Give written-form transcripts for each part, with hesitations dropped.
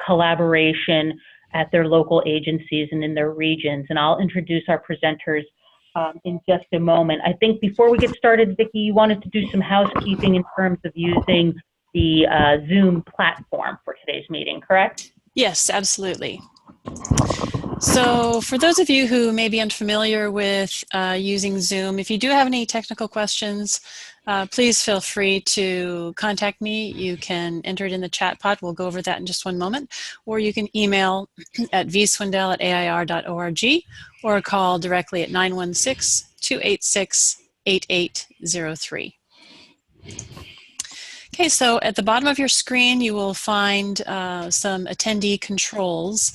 collaboration at their local agencies and in their regions. And I'll introduce our presenters in just a moment. I think before we get started, Vicki, you wanted to do some housekeeping in terms of using the Zoom platform for today's meeting, correct? Yes, absolutely. So for those of you who may be unfamiliar with using Zoom, if you do have any technical questions, please feel free to contact me. You can enter it in the chat pod. We'll go over that in just one moment. Or you can email at vswindell@air.org or call directly at 916-286-8803. Okay, so at the bottom of your screen, you will find some attendee controls.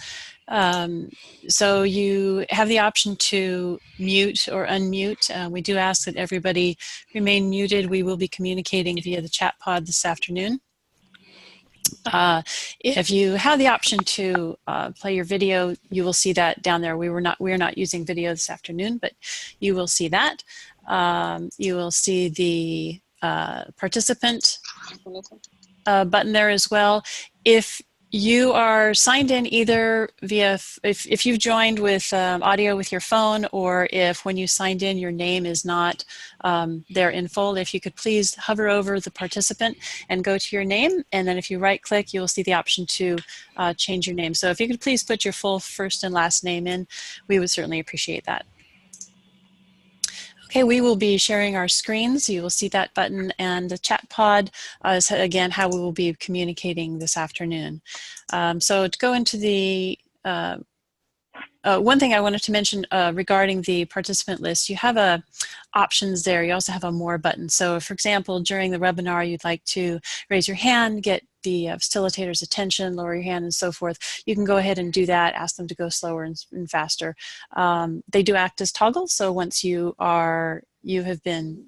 So you have the option to mute or unmute. We do ask that everybody remain muted. We will be communicating via the chat pod this afternoon. If you have the option to play your video, you will see that down there. We're not using video this afternoon, but you will see that. You will see the participant button there as well. If you are signed in either via, if you've joined with audio with your phone, or if when you signed in your name is not there in full, if you could please hover over the participant and go to your name, and then if you right click, you'll see the option to change your name. So if you could please put your full first and last name in, we would certainly appreciate that. Okay, we will be sharing our screens. You will see that button, and the chat pod is again how we will be communicating this afternoon. So to go into the one thing I wanted to mention regarding the participant list, you have options there. You also have a more button. So for example, during the webinar, you'd like to raise your hand, get the facilitator's attention, lower your hand, and so forth. You can go ahead and do that, ask them to go slower and faster. They do act as toggles, so once you have been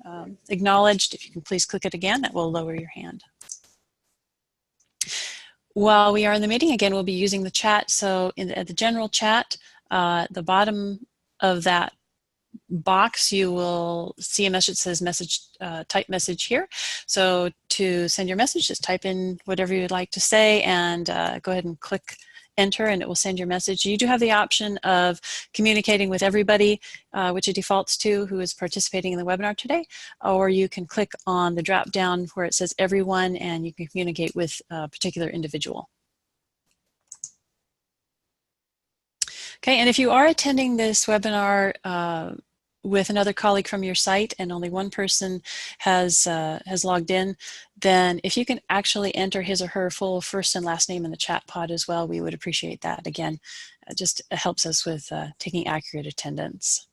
acknowledged, if you can please click it again, that will lower your hand. While we are in the meeting, again, we'll be using the chat. So at the general chat, the bottom of that box, you will see a message that says message, type message here. So to send your message, just type in whatever you'd like to say and go ahead and click enter, and it will send your message. You do have the option of communicating with everybody, which it defaults to, who is participating in the webinar today, or you can click on the drop down where it says everyone, and you can communicate with a particular individual. Okay, and if you are attending this webinar with another colleague from your site and only one person has logged in, then if you can actually enter his or her full first and last name in the chat pod as well, we would appreciate that. Again, it just helps us with taking accurate attendance.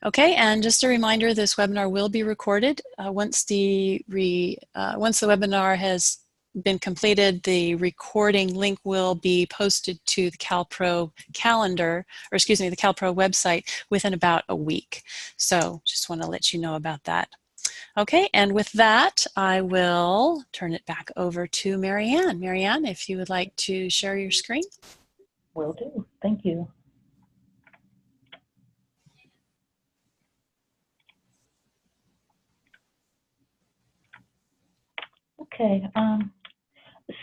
Okay, and just a reminder, this webinar will be recorded. Once the webinar has been completed, the recording link will be posted to the CalPro calendar, or excuse me, the CalPro website within about a week. So just want to let you know about that. Okay, and with that, I will turn it back over to Marianne. Marianne, if you would like to share your screen. Will do. Thank you. Okay.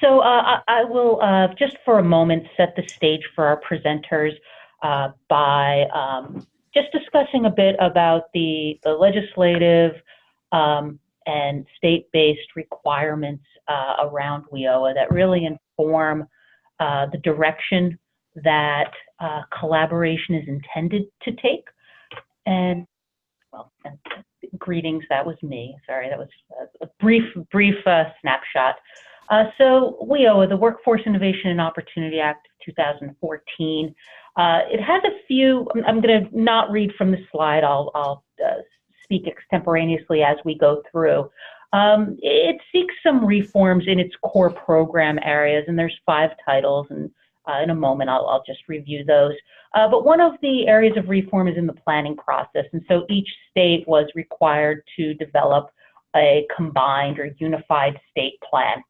So I will just for a moment set the stage for our presenters by just discussing a bit about the legislative and state-based requirements around WIOA that really inform the direction that collaboration is intended to take. And well, and greetings, that was me. Sorry, that was a brief snapshot. So WIOA, the Workforce Innovation and Opportunity Act of 2014, it has a few, I'm going to not read from the slide, I'll speak extemporaneously as we go through. It seeks some reforms in its core program areas, and there's 5 titles, and in a moment I'll just review those. But one of the areas of reform is in the planning process, and so each state was required to develop a combined or unified state plan.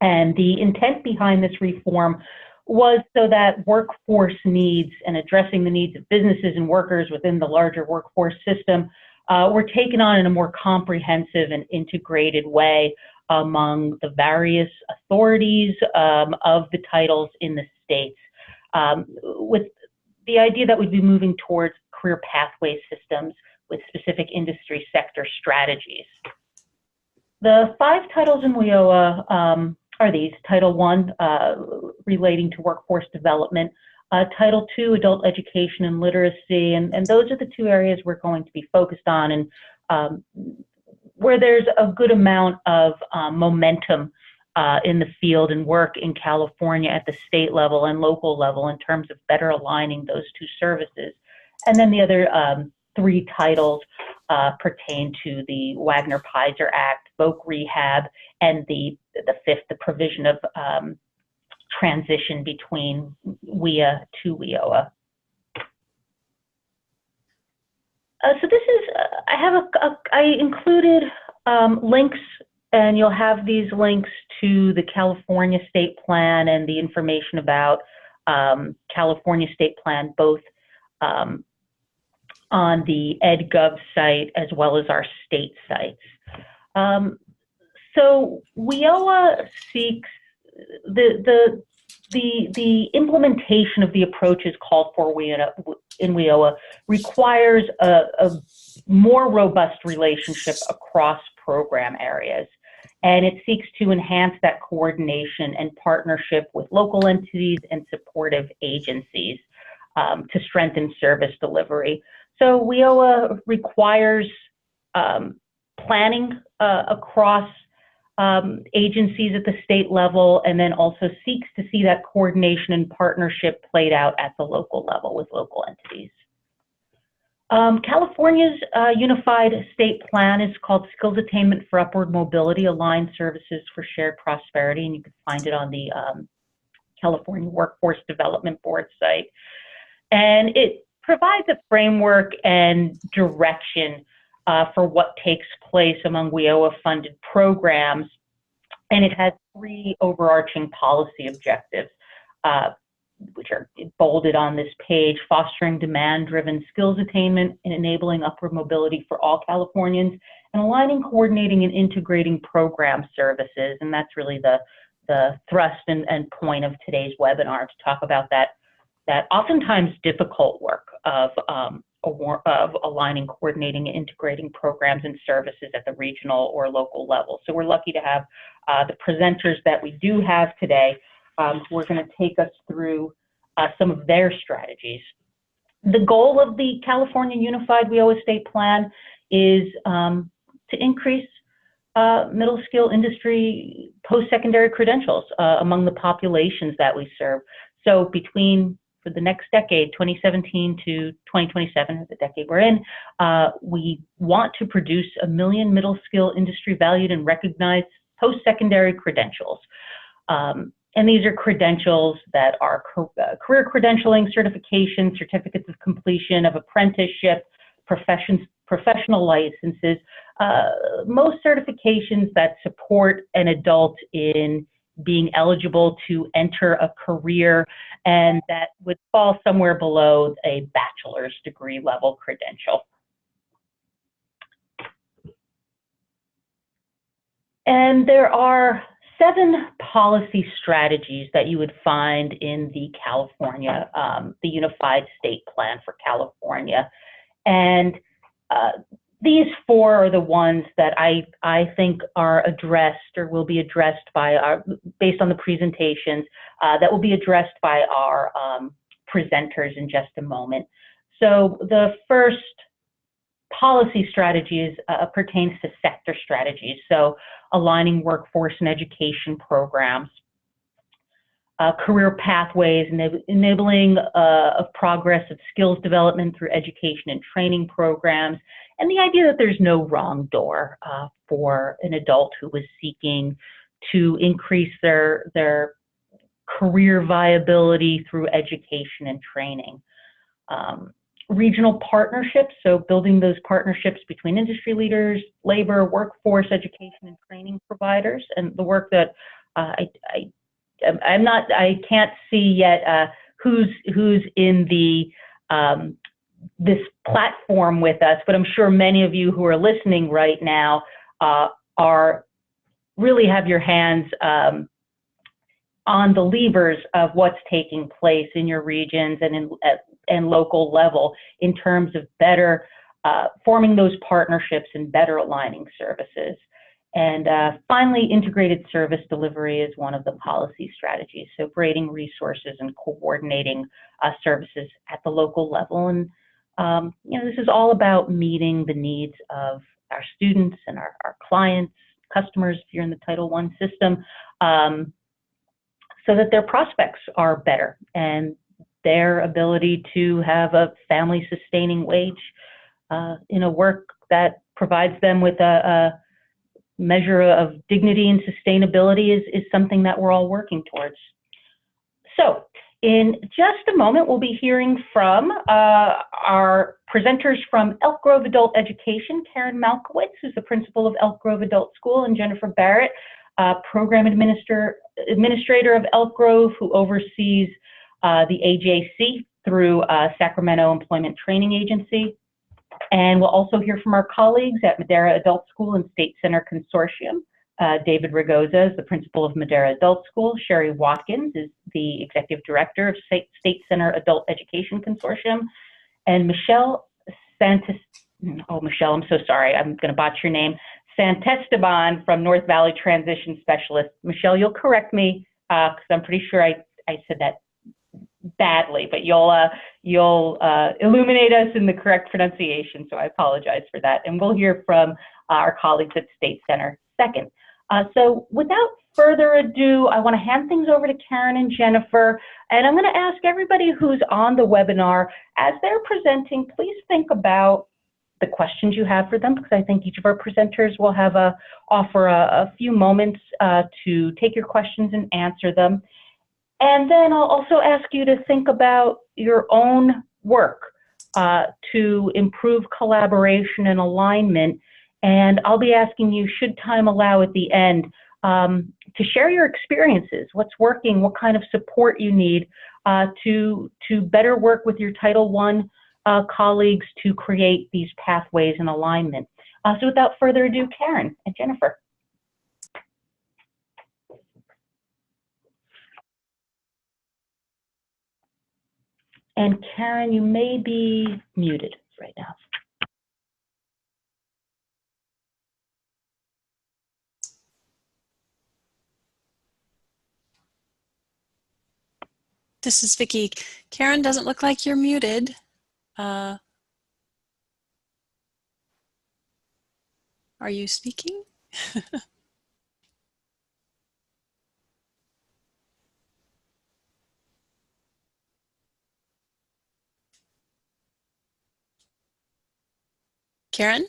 And the intent behind this reform was so that workforce needs and addressing the needs of businesses and workers within the larger workforce system were taken on in a more comprehensive and integrated way among the various authorities of the titles in the states, with the idea that we'd be moving towards career pathway systems with specific industry sector strategies. The 5 titles in WIOA are these: Title I, relating to workforce development, Title II, adult education and literacy, and those are the 2 areas we're going to be focused on, and where there's a good amount of momentum in the field and work in California at the state level and local level in terms of better aligning those 2 services. And then the other 3 titles pertain to the Wagner-Pizer Act, voc rehab, and the 5th, the provision of transition between WIA to WIOA. So this is, I included links, and you'll have these links to the California State Plan and the information about California State Plan, both on the EdGov site as well as our state sites. So WIOA seeks the implementation of the approaches called for in WIOA requires a more robust relationship across program areas, and it seeks to enhance that coordination and partnership with local entities and supportive agencies to strengthen service delivery. So WIOA requires planning across agencies at the state level, and then also seeks to see that coordination and partnership played out at the local level with local entities. California's unified state plan is called Skills Attainment for Upward Mobility, Aligned Services for Shared Prosperity, and you can find it on the California Workforce Development Board site. And it provides a framework and direction for what takes place among WIOA-funded programs, and it has 3 overarching policy objectives, which are bolded on this page: fostering demand-driven skills attainment and enabling upward mobility for all Californians, and aligning, coordinating, and integrating program services. And that's really the thrust and point of today's webinar, to talk about that oftentimes difficult work of aligning, coordinating, and integrating programs and services at the regional or local level. So we're lucky to have the presenters that we do have today who are going to take us through some of their strategies. The goal of the California Unified WIOA State Plan is to increase middle skill industry post-secondary credentials among the populations that we serve. So for the next decade, 2017 to 2027, the decade we're in, we want to produce 1 million middle skill industry valued and recognized post-secondary credentials. And these are credentials that are career credentialing, certification, certificates of completion of apprenticeship, professional licenses, most certifications that support an adult in being eligible to enter a career, and that would fall somewhere below a bachelor's degree level credential. And there are 7 policy strategies that you would find in the California, the Unified State Plan for California. And these 4 are the ones that I think are addressed, or will be addressed by based on the presentations, that will be addressed by our presenters in just a moment. So the first policy strategy pertains to sector strategies. So aligning workforce and education programs, career pathways, enabling of progress of skills development through education and training programs, and the idea that there's no wrong door for an adult who is seeking to increase their career viability through education and training. Regional partnerships, so building those partnerships between industry leaders, labor, workforce, education, and training providers, and the work that I can't see yet who's in the this platform with us, but I'm sure many of you who are listening right now are really have your hands on the levers of what's taking place in your regions and local level in terms of better forming those partnerships and better aligning services. And finally, integrated service delivery is one of the policy strategies. So grading resources and coordinating services at the local level. And this is all about meeting the needs of our students and our clients, customers, if you're in the Title I system, so that their prospects are better and their ability to have a family-sustaining wage in a work that provides them with a measure of dignity and sustainability is something that we're all working towards. So in just a moment, we'll be hearing from our presenters from Elk Grove Adult Education, Karen Malkowitz, who's the principal of Elk Grove Adult School, and Jennifer Barrett, program administrator of Elk Grove, who oversees the AJC through Sacramento Employment Training Agency. And we'll also hear from our colleagues at Madera Adult School and State Center Consortium. David Ragoza is the principal of Madera Adult School. Sherry Watkins is the executive director of State Center Adult Education Consortium. And Michelle Michelle, I'm so sorry, I'm going to botch your name. Santesteban from North Valley Transition Specialist. Michelle, you'll correct me because I'm pretty sure I said that badly, but you'll illuminate us in the correct pronunciation, so I apologize for that. And we'll hear from our colleagues at State Center second. So without further ado, I want to hand things over to Karen and Jennifer, and I'm going to ask everybody who's on the webinar, as they're presenting, please think about the questions you have for them, because I think each of our presenters will have offer a few moments to take your questions and answer them. And then I'll also ask you to think about your own work to improve collaboration and alignment. And I'll be asking you, should time allow at the end, to share your experiences, what's working, what kind of support you need to better work with your Title I colleagues to create these pathways and alignment. So without further ado, Karen and Jennifer. And Karen, you may be muted right now. This is Vicki. Karen, doesn't look like you're muted. Are you speaking? Karen?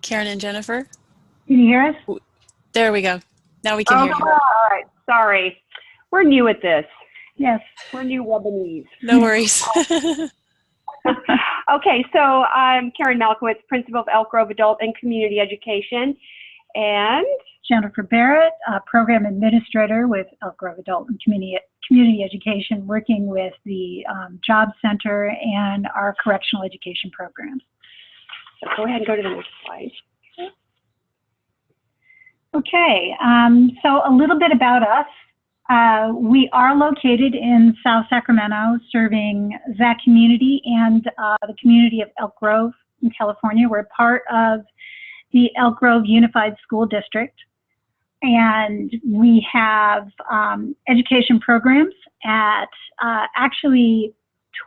Karen and Jennifer? Can you hear us? There we go. Now we can hear you. All right. Sorry. We're new at this. Yes, we're new Webanese. No worries. Okay, so I'm Karen Malkowitz, principal of Elk Grove Adult and Community Education. And Jennifer Barrett, program administrator with Elk Grove Adult and Community Education, working with the Job Center and our correctional education programs. So go ahead and go to the next slide. Okay, so a little bit about us. We are located in South Sacramento, serving that community and the community of Elk Grove in California. We're part of the Elk Grove Unified School District, and we have education programs at actually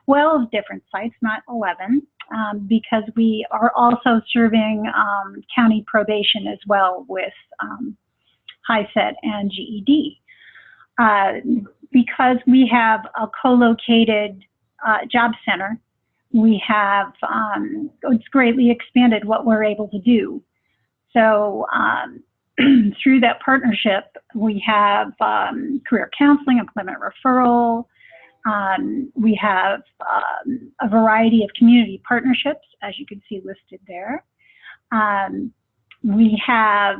12 different sites, not 11, because we are also serving county probation as well with HiSET and GED. Because we have a co-located job center, we have, it's greatly expanded what we're able to do. So through that partnership, we have career counseling, employment referral, we have a variety of community partnerships, as you can see listed there. We have,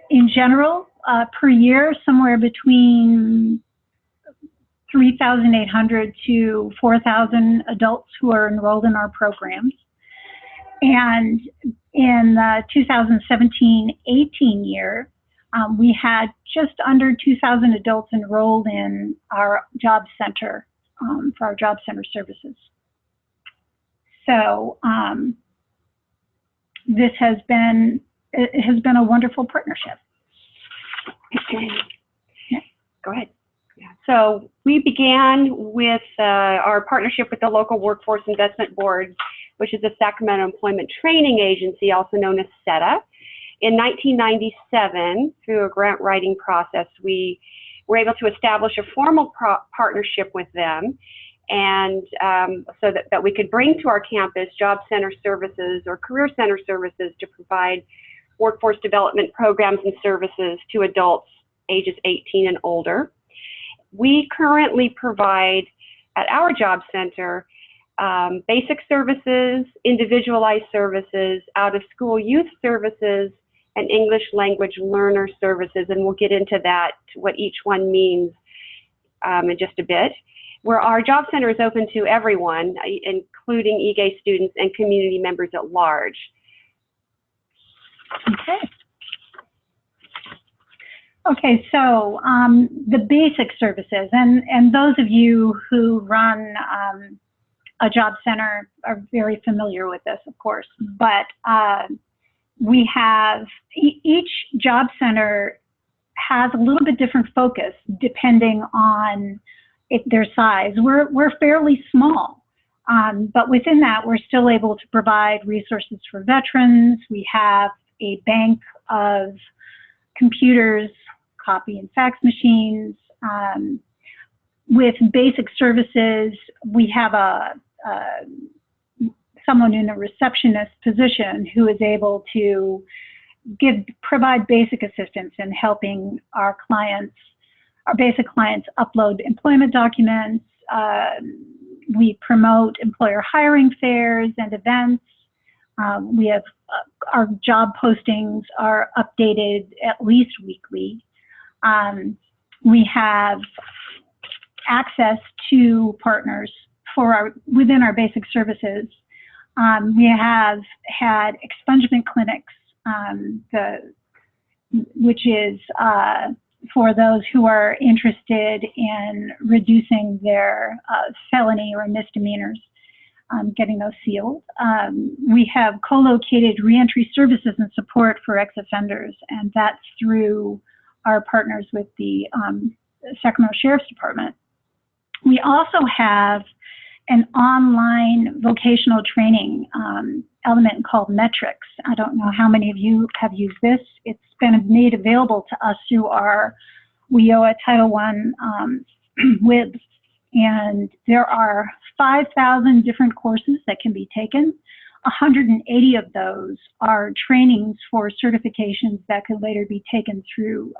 in general, per year, somewhere between 3,800 to 4,000 adults who are enrolled in our programs. And in the 2017-18 year, we had just under 2,000 adults enrolled in our job center for our job center services. So it has been a wonderful partnership. Go ahead. Yeah. So we began with our partnership with the local Workforce Investment Board, which is a Sacramento Employment Training Agency, also known as SETA. In 1997, through a grant writing process, we were able to establish a formal partnership with them, and so that we could bring to our campus job center services or career center services to provide workforce development programs and services to adults ages 18 and older. We currently provide at our job center basic services, individualized services, out-of-school youth services, and English language learner services, and we'll get into that, what each one means in just a bit. Where our job center is open to everyone, including eGay students and community members at large. Okay. Okay, so the basic services, and those of you who run a job center are very familiar with this, of course, but we have, each job center has a little bit different focus depending on their size. We're fairly small, but within that, we're still able to provide resources for veterans. We have a bank of computers, copy and fax machines. With basic services, we have someone in a receptionist position who is able to provide basic assistance in helping our clients, our basic clients, upload employment documents. We promote employer hiring fairs and events. We have our job postings are updated at least weekly. We have access to partners within our basic services. We have had expungement clinics, which is for those who are interested in reducing their felony or misdemeanors, getting those sealed. We have co-located reentry services and support for ex-offenders, and that's through our partners with the Sacramento Sheriff's Department. We also have an online vocational training element called Metrics. I don't know how many of you have used this. It's been made available to us through our WIOA Title I WIBs, and there are 5,000 different courses that can be taken. 180 of those are trainings for certifications that could later be taken through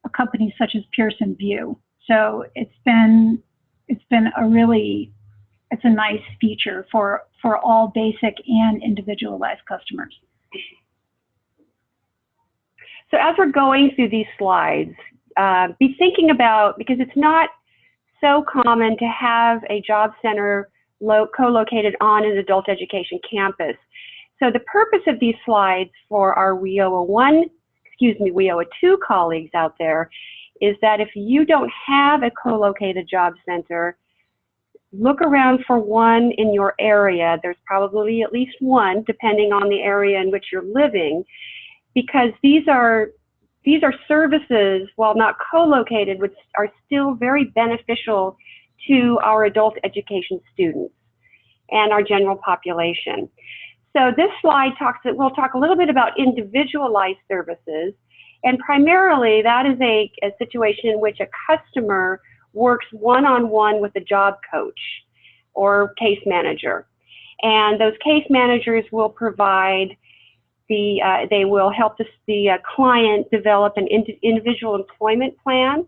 a company such as Pearson VUE. So it's a nice feature for all basic and individualized customers. So as we're going through these slides, be thinking about, because it's not so common to have a job center co-located on an adult education campus. So the purpose of these slides for our WIOA 2 colleagues out there is that if you don't have a co-located job center, look around for one in your area. There's probably at least one, depending on the area in which you're living, because these are services, while not co-located, which are still very beneficial to our adult education students and our general population. So this slide we'll talk a little bit about individualized services, and primarily that is a situation in which a customer works one-on-one with a job coach or case manager. And those case managers will provide they will help the client develop an individual employment plan.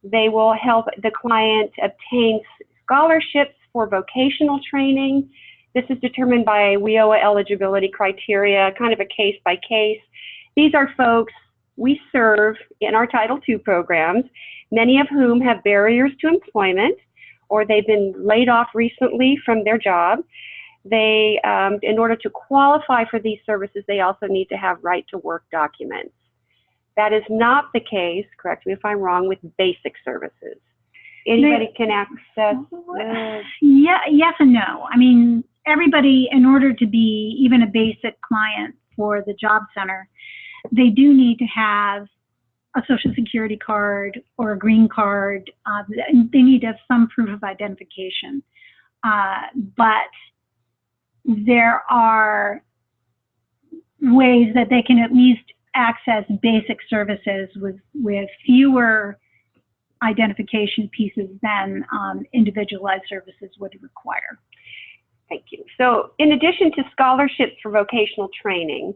They will help the client obtain scholarships for vocational training. This is determined by WIOA eligibility criteria, kind of a case by case. These are folks we serve in our Title II programs, many of whom have barriers to employment, or they've been laid off recently from their job. They, in order to qualify for these services, they also need to have right to work documents. That is not the case, correct me if I'm wrong, with basic services. Anybody can access Yeah, yes and no. I mean, everybody, in order to be even a basic client for the job center, they do need to have a social security card or a green card. They need to have some proof of identification. But there are ways that they can at least access basic services with fewer identification pieces than individualized services would require. Thank you. So in addition to scholarships for vocational training,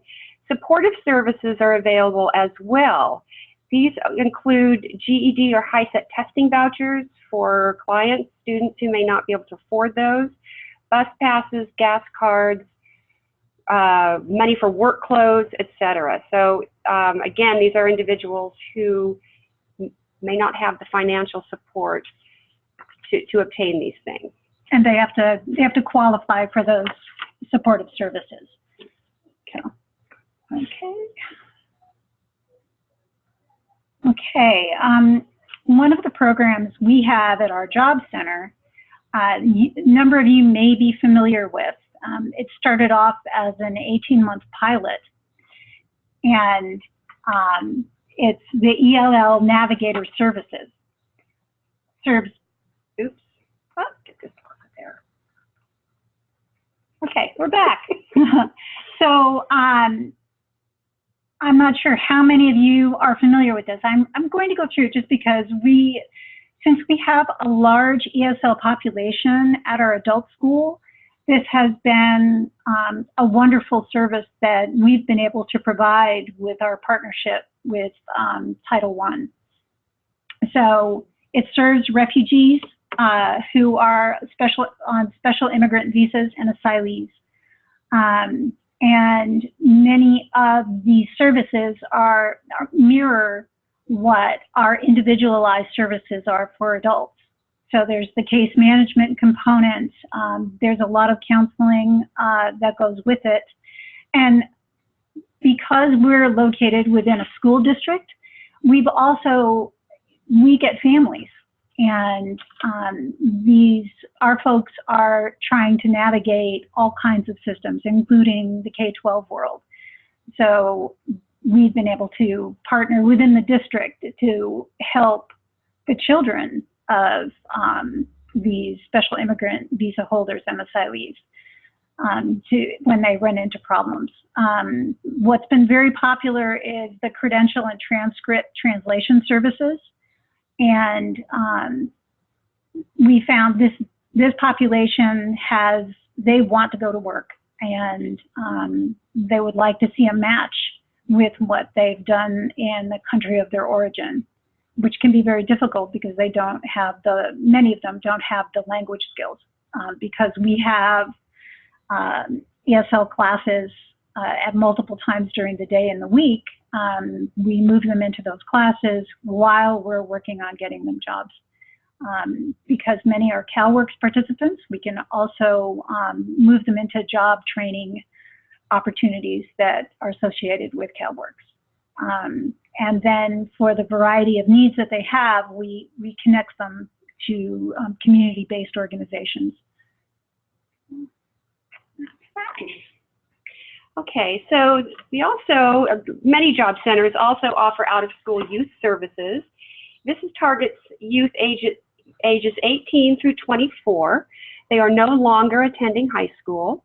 supportive services are available as well. These include GED or HiSET testing vouchers for clients, students who may not be able to afford those, bus passes, gas cards, money for work clothes, etc. So again, these are individuals who may not have the financial support to obtain these things. And they have to qualify for those supportive services. Okay. One of the programs we have at our job center, a number of you may be familiar with. It started off as an 18-month pilot, and it's the ELL Navigator Services. Oops. Oh, get this part there. Okay, we're back. So I'm not sure how many of you are familiar with this. I'm going to go through it just because since we have a large ESL population at our adult school, this has been a wonderful service that we've been able to provide with our partnership with Title I. So it serves refugees who are on special immigrant visas and asylees. And many of these services mirror what our individualized services are for adults. So there's the case management component. There's a lot of counseling that goes with it. And because we're located within a school district, we get families. And our folks are trying to navigate all kinds of systems, including the K-12 world. So we've been able to partner within the district to help the children of these special immigrant visa holders and asylees when they run into problems. What's been very popular is the credential and transcript translation services. And we found this population they want to go to work, and they would like to see a match with what they've done in the country of their origin, which can be very difficult because many of them don't have the language skills. Because we have ESL classes at multiple times during the day and the week, we move them into those classes while we're working on getting them jobs. Because many are CalWorks participants, we can also move them into job training opportunities that are associated with CalWorks. And then for the variety of needs that they have, we connect them to community-based organizations. Okay, so many job centers also offer out-of-school youth services. This targets youth ages 18 through 24. They are no longer attending high school.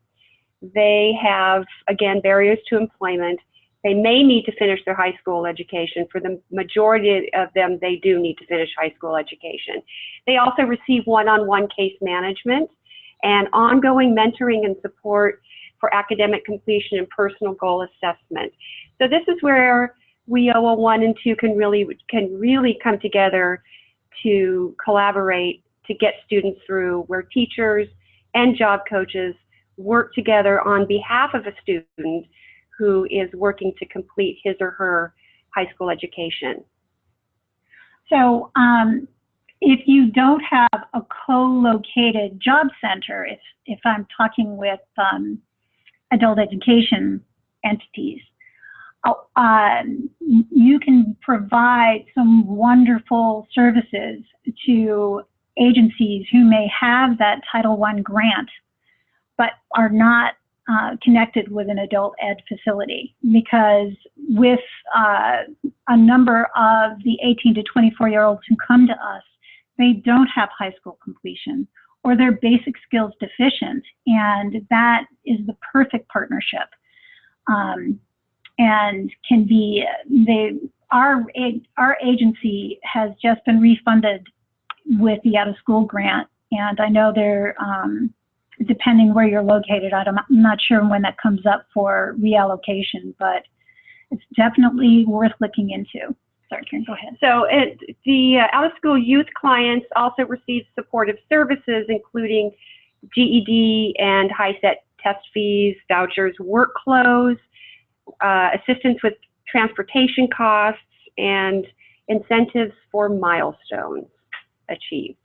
They have, again, barriers to employment. They may need to finish their high school education. For the majority of them, they do need to finish high school education. They also receive one-on-one case management and ongoing mentoring and support for academic completion and personal goal assessment. So this is where WIOA 1 and 2 can really come together to collaborate to get students through, where teachers and job coaches work together on behalf of a student who is working to complete his or her high school education. So if you don't have a co-located job center, if I'm talking with adult education entities, you can provide some wonderful services to agencies who may have that Title I grant, but are not connected with an adult ed facility, because with a number of the 18 to 24-year-olds who come to us, they don't have high school completion or they're basic skills deficient, and that is the perfect partnership. And can be, our agency has just been refunded with the out of school grant, and I know they're, depending where you're located, I'm not sure when that comes up for reallocation, but it's definitely worth looking into. Sorry, Karen, go ahead. So the out-of-school youth clients also receive supportive services, including GED and high-set test fees, vouchers, work clothes, assistance with transportation costs, and incentives for milestones achieved.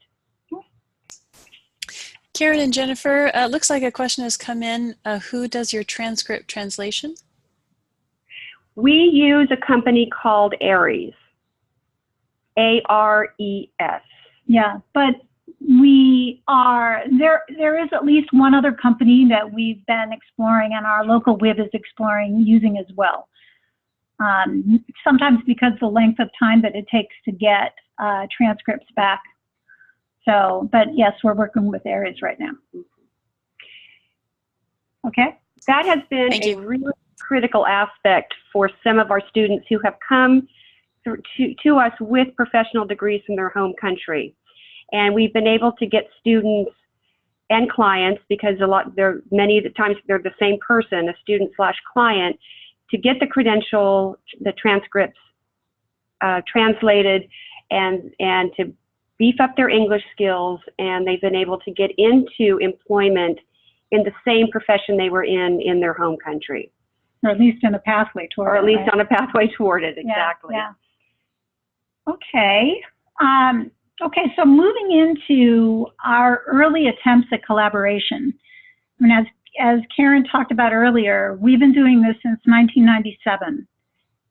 Karen and Jennifer, looks like a question has come in. Who does your transcript translation? We use a company called ARES, A-R-E-S. Yeah, but we are, there is at least one other company that we've been exploring, and our local WIB is exploring using as well. Sometimes because the length of time that it takes to get transcripts back. So, but yes, we're working with ARES right now. Okay. That has been a really critical aspect for some of our students who have come to us with professional degrees from their home country. And we've been able to get students and clients, because many of the times they're the same person, a student / client, to get the credential, the transcripts translated, and to beef up their English skills, and they've been able to get into employment in the same profession they were in their home country. Or at least in a pathway toward it. Or at least on a pathway toward it, exactly. Yeah, yeah. Okay. Okay, so moving into our early attempts at collaboration. I mean, as Karen talked about earlier, we've been doing this since 1997,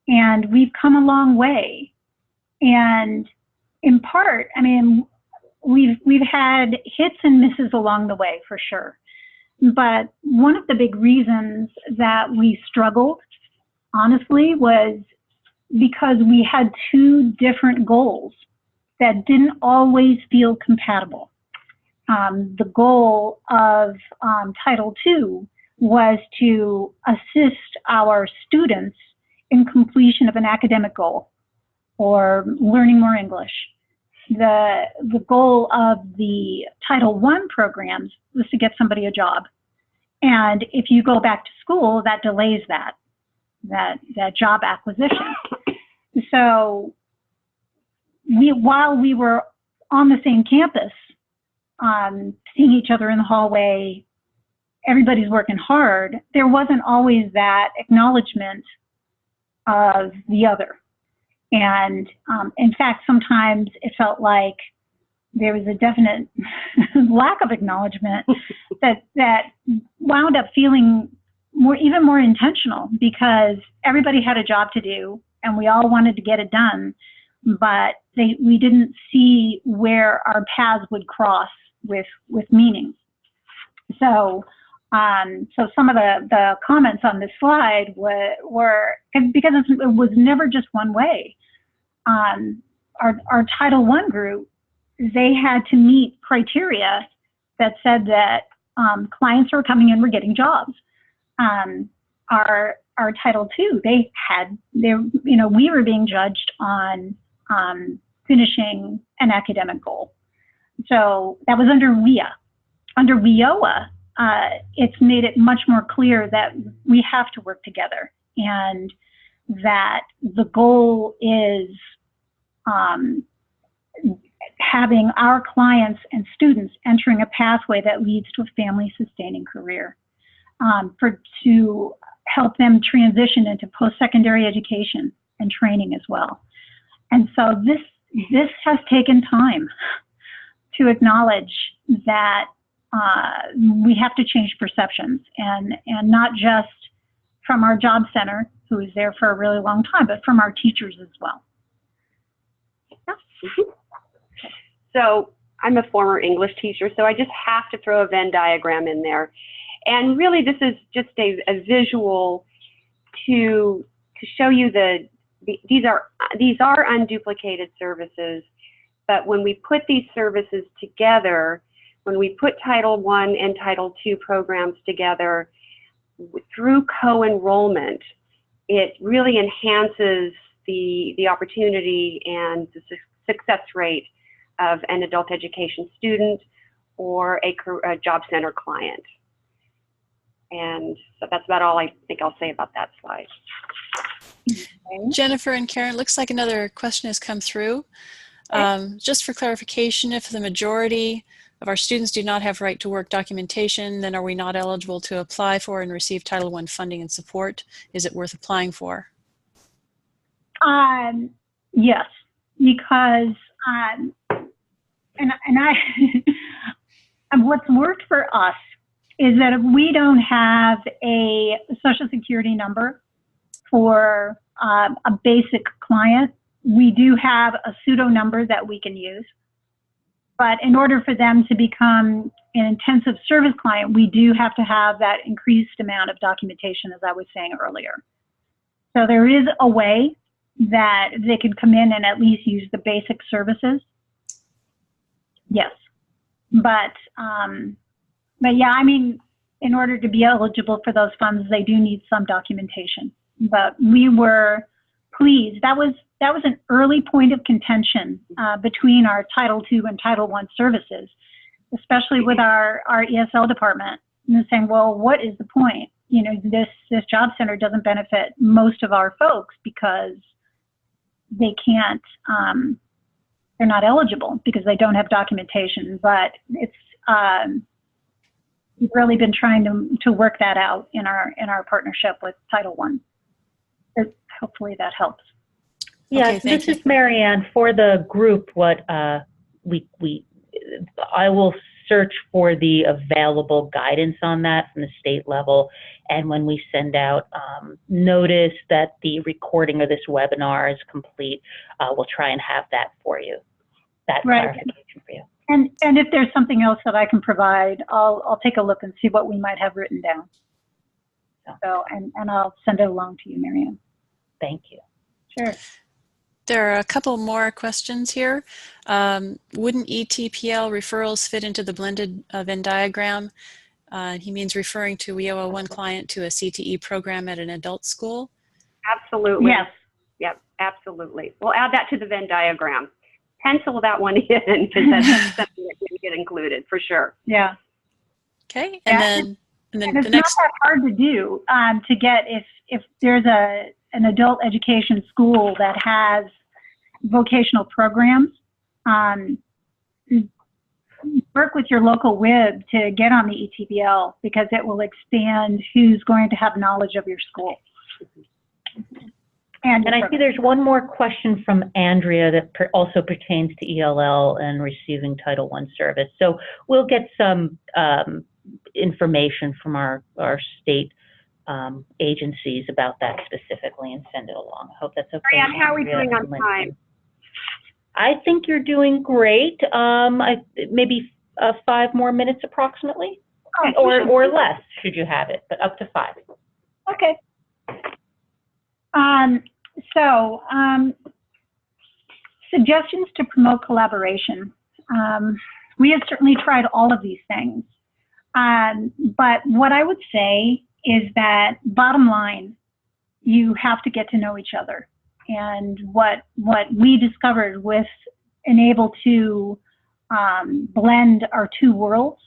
and we've come a long way. And in part, I mean, we've had hits and misses along the way, for sure. But one of the big reasons that we struggled, honestly, was because we had two different goals that didn't always feel compatible. The goal of Title II was to assist our students in completion of an academic goal or learning more English. The goal of the Title I programs was to get somebody a job. And if you go back to school, that delays that job acquisition. So while we were on the same campus, seeing each other in the hallway, everybody's working hard, there wasn't always that acknowledgement of the other. And in fact, sometimes it felt like there was a definite lack of acknowledgement that wound up feeling even more intentional, because everybody had a job to do and we all wanted to get it done, but we didn't see where our paths would cross with meaning. So some of the comments on this slide were because it was never just one way. Our Title I group, they had to meet criteria that said that clients who were coming in were getting jobs. Our Title II, we were being judged on finishing an academic goal. So that was under WIA. Under WIOA, it's made it much more clear that we have to work together, and that the goal is having our clients and students entering a pathway that leads to a family-sustaining career. to help them transition into post-secondary education and training as well. And so this has taken time to acknowledge that we have to change perceptions, and not just from our job center, who is there for a really long time, but from our teachers as well. So I'm a former English teacher, so I just have to throw a Venn diagram in there. And really, this is just a visual to show you these are unduplicated services, but when we put these services together, when we put Title I and Title II programs together through co-enrollment, it really enhances the opportunity and the success rate of an adult education student or a job center client. And so that's about all I think I'll say about that slide. Okay. Jennifer and Karen, looks like another question has come through. Just for clarification, if the majority of our students do not have right to work documentation, then are we not eligible to apply for and receive Title I funding and support? Is it worth applying for? Yes, because and what's worked for us is that if we don't have a Social Security number for a basic client, we do have a pseudo number that we can use. But in order for them to become an intensive service client, we do have to have that increased amount of documentation, as I was saying earlier. So there is a way that they can come in and at least use the basic services. Yes, but yeah, I mean, in order to be eligible for those funds, they do need some documentation. But we were pleased. That was an early point of contention between our Title II and Title I services, especially with our ESL department, and saying, well, what is the point? You know, this job center doesn't benefit most of our folks because they can't, they're not eligible because they don't have documentation. But it's we've really been trying to work that out in our partnership with Title I. Hopefully that helps. Yes, okay, this is Marianne. For the group, what I will search for the available guidance on that from the state level, and when we send out notice that the recording of this webinar is complete, we'll try and have that for you, that clarification for you. And if there's something else that I can provide, I'll take a look and see what we might have written down. So and I'll send it along to you, Marianne. Thank you. Sure. There are a couple more questions here. Wouldn't ETPL referrals fit into the blended Venn diagram? He means referring to WIOA 1 client to a CTE program at an adult school. Absolutely. Yes. Yep, absolutely. We'll add that to the Venn diagram. Pencil that one in because that's something that didn't get included for sure. Yeah. Okay, and then it's the next. not that hard to do to get if there's an adult education school that has vocational programs. Work with your local WIB to get on the ETPL because it will expand who's going to have knowledge of your school. And I see there's one more question from Andrea that also pertains to ELL and receiving Title I service. So we'll get some information from our state agencies about that specifically and send it along. I hope that's okay. Marianne, how are we doing on time? I think you're doing great. Maybe 5 more minutes approximately, or less should you have it, but up to 5. Okay. Suggestions to promote collaboration. We have certainly tried all of these things. But what I would say is that bottom line, you have to get to know each other. And what we discovered with and able to blend our 2 worlds,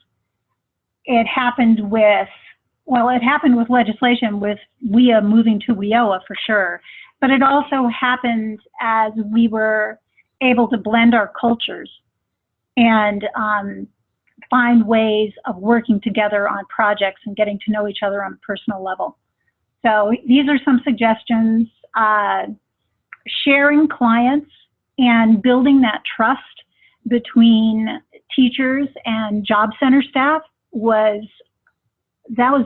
it happened with legislation with WIA moving to WIOA for sure, but it also happened as we were able to blend our cultures and find ways of working together on projects and getting to know each other on a personal level. So these are some suggestions. Sharing clients and building that trust between teachers and job center staff was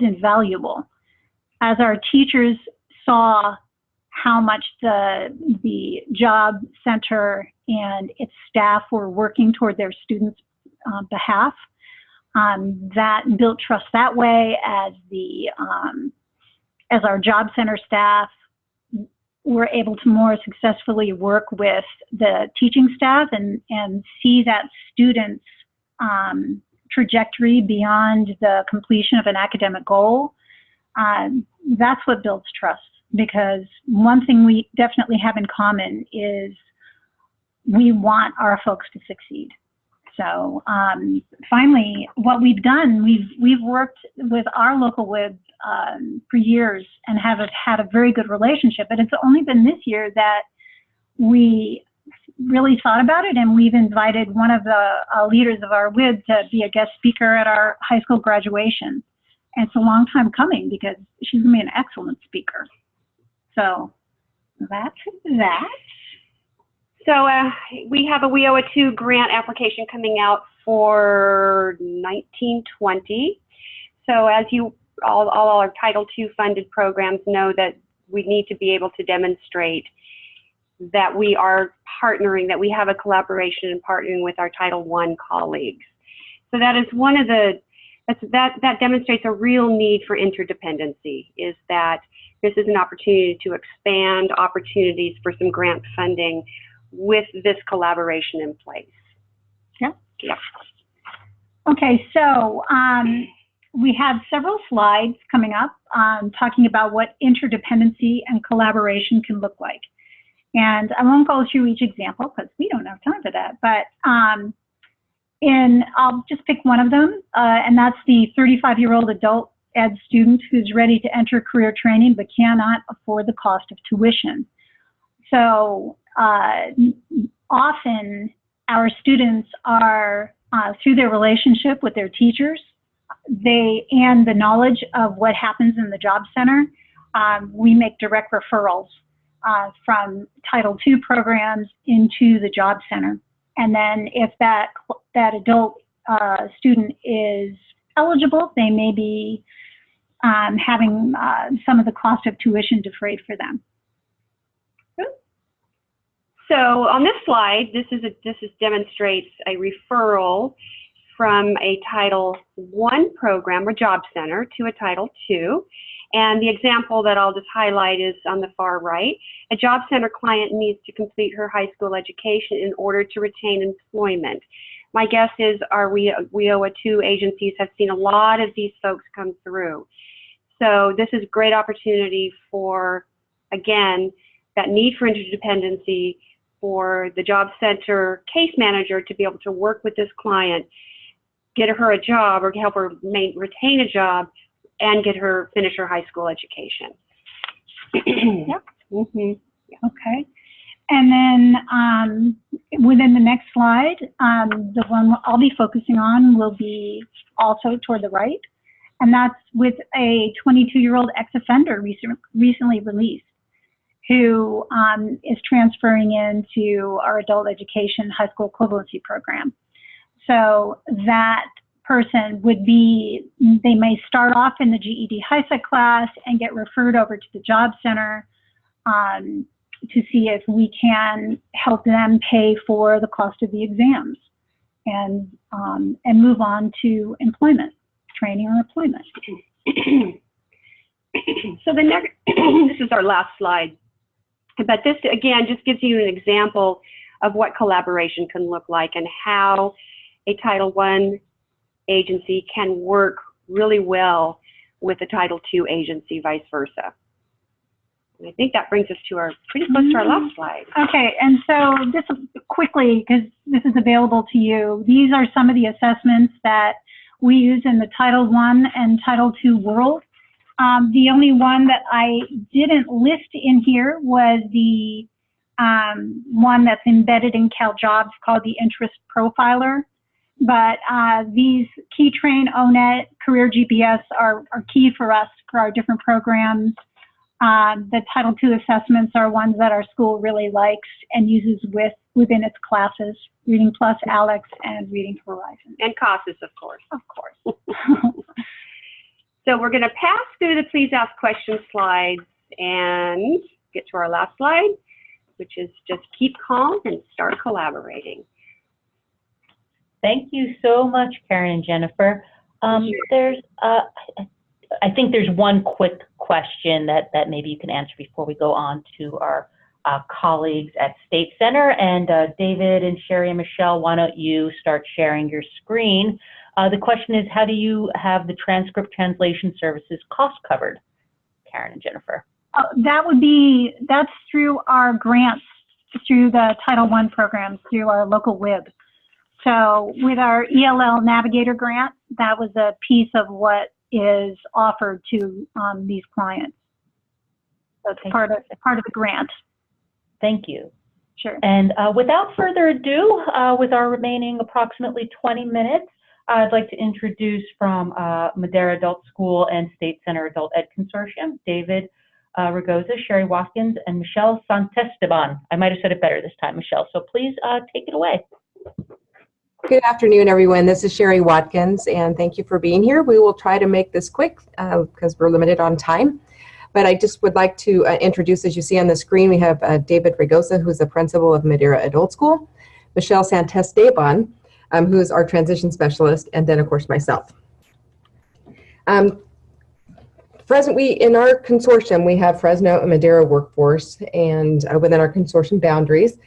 invaluable. As our teachers saw how much the job center and its staff were working toward their students' behalf, that built trust that way. As our job center staff were able to more successfully work with the teaching staff and see that students' trajectory beyond the completion of an academic goal, that's what builds trust. Because one thing we definitely have in common is we want our folks to succeed. So finally, what we've done, we've worked with our local WIB for years and have had a very good relationship, but it's only been this year that we really thought about it, and we've invited one of the leaders of our WIB to be a guest speaker at our high school graduation. And it's a long time coming because she's going to be an excellent speaker. So that's that. So we have a WIOA 2 grant application coming out for 1920. So as you all our Title II funded programs know, that we need to be able to demonstrate that we are partnering, that we have a collaboration and partnering with our Title I colleagues. So that is one of the, that demonstrates a real need for interdependency, is that this is an opportunity to expand opportunities for some grant funding with this collaboration in place. Yeah. Yeah. Okay, so we have several slides coming up talking about what interdependency and collaboration can look like. And I won't go through each example because we don't have time for that, but I'll just pick one of them, and that's the 35-year-old adult ed student who's ready to enter career training but cannot afford the cost of tuition. So often our students are, through their relationship with their teachers, and the knowledge of what happens in the job center, we make direct referrals from Title II programs into the job center. And then if that adult student is eligible, they may be having some of the cost of tuition defrayed for them. So on this slide, this demonstrates a referral from a Title I program or job center to a Title II. And the example that I'll just highlight is on the far right. A job center client needs to complete her high school education in order to retain employment. My guess is our WIOA 2 agencies have seen a lot of these folks come through. So this is a great opportunity for, again, that need for interdependency, for the job center case manager to be able to work with this client, get her a job or help her retain a job, and get her finish her high school education. Yep. Mm-hmm. Okay. And then within the next slide, the one I'll be focusing on will be also toward the right, and that's with a 22-year-old ex-offender recently released, who is transferring into our adult education high school equivalency program. So that person would be, they may start off in the GED high sec class and get referred over to the job center to see if we can help them pay for the cost of the exams and move on to employment, training or employment. So the next, this is our last slide. But this, again, just gives you an example of what collaboration can look like and how a Title I agency can work really well with a Title II agency, vice versa. And I think that brings us to pretty close to our last slide. Okay, and so just quickly, because this is available to you, these are some of the assessments that we use in the Title I and Title II world. The only one that I didn't list in here was the one that's embedded in CalJobs called the Interest Profiler. but these Key Train, ONET, Career GPS are key for us for our different programs. The Title II assessments are ones that our school really likes and uses within its classes, Reading Plus, Alex, and Reading Horizon. And CASAS, of course. Of course. So we're going to pass through the Please Ask Questions slides and get to our last slide, which is just keep calm and start collaborating. Thank you so much, Karen and Jennifer. There's, I think there's one quick question that maybe you can answer before we go on to our colleagues at State Center. And David and Sherry and Michelle, why don't you start sharing your screen? The question is, how do you have the transcript translation services cost covered? Karen and Jennifer. That's through our grants, through the Title I programs, through our local WIB. So with our ELL Navigator grant, that was a piece of what is offered to these clients. So it's part of the grant. Thank you. Sure. And without further ado, with our remaining approximately 20 minutes, I'd like to introduce from Madera Adult School and State Center Adult Ed Consortium, David Ragoza, Sherry Watkins, and Michelle Santesteban. I might have said it better this time, Michelle, so please take it away. Good afternoon, everyone. This is Sherry Watkins, and thank you for being here. We will try to make this quick because we're limited on time. But I just would like to introduce, as you see on the screen, we have David Ragoza, who's the principal of Madera Adult School, Michelle Santesteban, who is our transition specialist, and then, of course, myself. In our consortium, we have Fresno and Madera workforce, and within our consortium boundaries.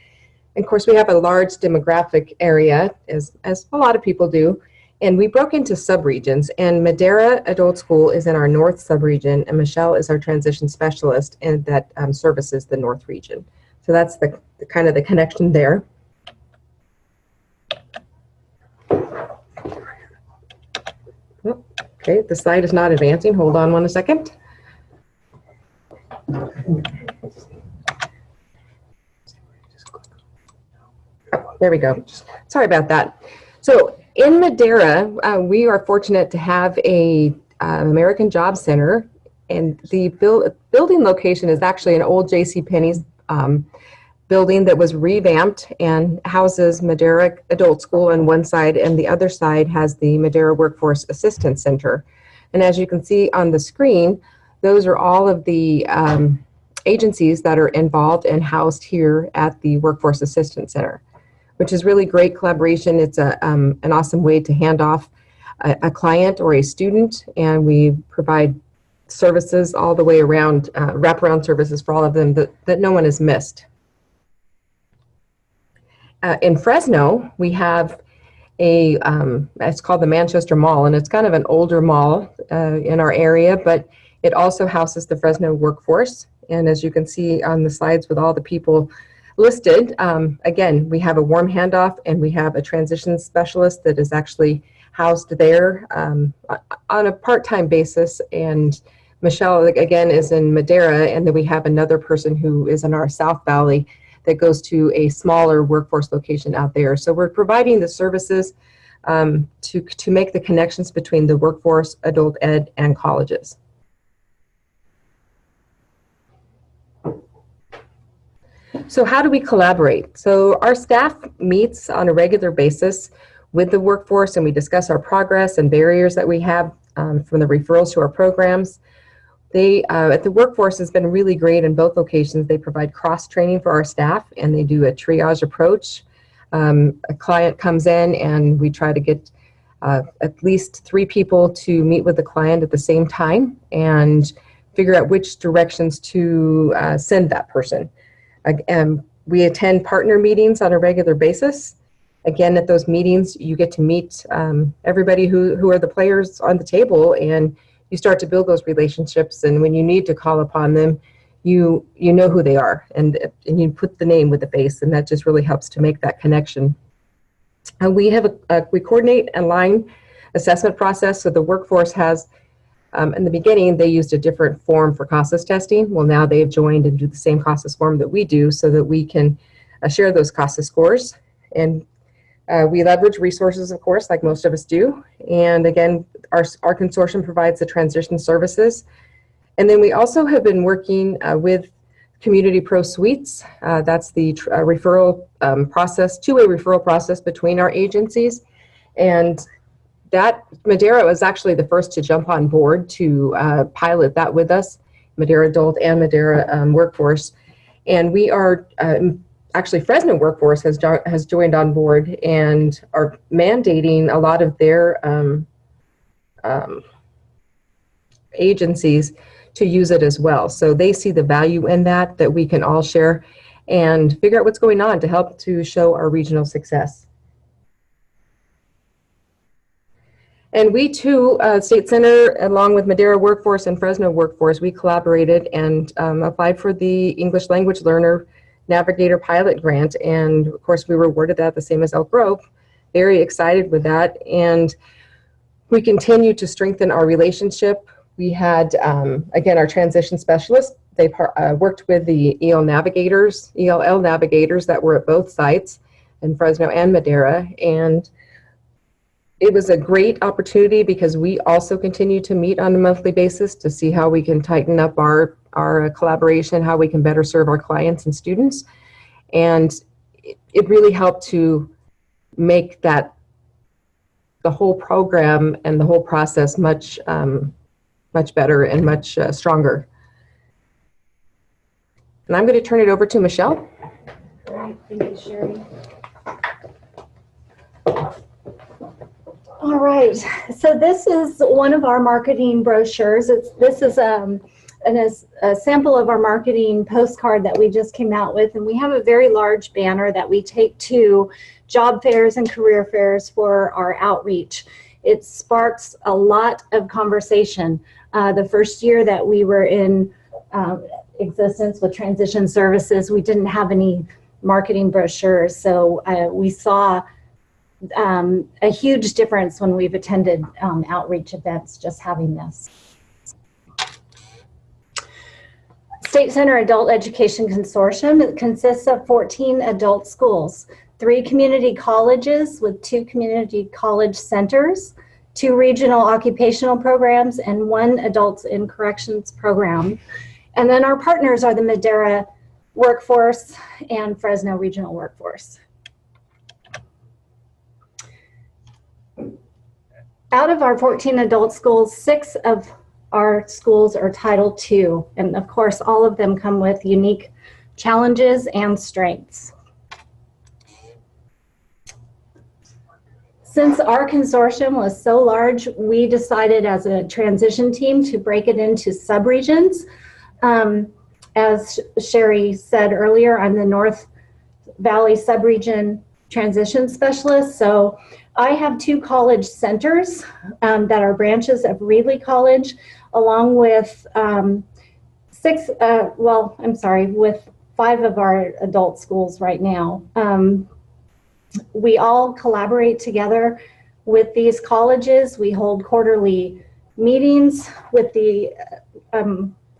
And of course, we have a large demographic area, as a lot of people do, and we broke into subregions. And Madera Adult School is in our north subregion, and Michelle is our transition specialist, and that services the north region. So that's the kind of the connection there. Oh, okay, the slide is not advancing. Hold on 1 second. There we go. Sorry about that. So in Madera, we are fortunate to have a American Job Center, and the building location is actually an old JCPenney's building that was revamped and houses Madera Adult School on one side, and the other side has the Madera Workforce Assistance Center. And as you can see on the screen, those are all of the agencies that are involved and housed here at the Workforce Assistance Center, which is really great collaboration. It's an awesome way to hand off a client or a student, and we provide services all the way around, wraparound services for all of them that no one has missed. In Fresno, we have it's called the Manchester Mall, and it's kind of an older mall in our area, but it also houses the Fresno workforce. And as you can see on the slides with all the people listed, again, we have a warm handoff, and we have a transition specialist that is actually housed there on a part-time basis. And Michelle, again, is in Madera, and then we have another person who is in our South Valley that goes to a smaller workforce location out there. So we're providing the services to make the connections between the workforce, adult ed, and colleges. So how do we collaborate? So our staff meets on a regular basis with the workforce, and we discuss our progress and barriers that we have from the referrals to our programs. At the workforce has been really great in both locations. They provide cross-training for our staff, and they do a triage approach. A client comes in, and we try to get at least 3 people to meet with the client at the same time and figure out which directions to send that person. We attend partner meetings on a regular basis. Again, at those meetings, you get to meet everybody who are the players on the table, and you start to build those relationships. And when you need to call upon them, you know who they are, and you put the name with the face, and that just really helps to make that connection. And we coordinate a line assessment process. So the workforce has, in the beginning, they used a different form for CASAS testing. Well, now they've joined and do the same CASAS form that we do, so that we can share those CASAS scores. And We leverage resources, of course, like most of us do. And again, our consortium provides the transition services. And then we also have been working with Community Pro Suites. That's the referral process, two-way referral process between our agencies. And that Madera was actually the first to jump on board to pilot that with us, Madera Adult and Madera Workforce. And we are actually, Fresno Workforce has joined on board and are mandating a lot of their agencies to use it as well. So they see the value in that we can all share and figure out what's going on to help to show our regional success. And we too, State Center, along with Madera Workforce and Fresno Workforce, we collaborated and applied for the English Language Learner Navigator Pilot Grant. And of course, we were awarded that, the same as Elk Grove. Very excited with that. And we continue to strengthen our relationship. We had, again, our transition specialists. They worked with the ELL navigators that were at both sites in Fresno and Madera. And it was a great opportunity because we also continue to meet on a monthly basis to see how we can tighten up our collaboration, how we can better serve our clients and students. And it really helped to make the whole program and the whole process much better and much stronger. And I'm going to turn it over to Michelle. All right, thank you, Sherry. All right, so this is one of our marketing brochures. This is a sample of our marketing postcard that we just came out with, and we have a very large banner that we take to job fairs and career fairs for our outreach. It sparks a lot of conversation. The first year that we were in existence with transition services, we didn't have any marketing brochures, so we saw a huge difference when we've attended outreach events, just having this. State Center Adult Education Consortium, it consists of 14 adult schools, 3 community colleges with 2 community college centers, 2 regional occupational programs, and 1 adults in corrections program. And then our partners are the Madera Workforce and Fresno Regional Workforce. Out of our 14 adult schools, 6 of our schools are Title II, and of course, all of them come with unique challenges and strengths. Since our consortium was so large, we decided as a transition team to break it into subregions. As Sherry said earlier, I'm the North Valley subregion transition specialist, so I have 2 college centers that are branches of Reedley College, along with with 5 of our adult schools right now. We all collaborate together with these colleges. We hold quarterly meetings with the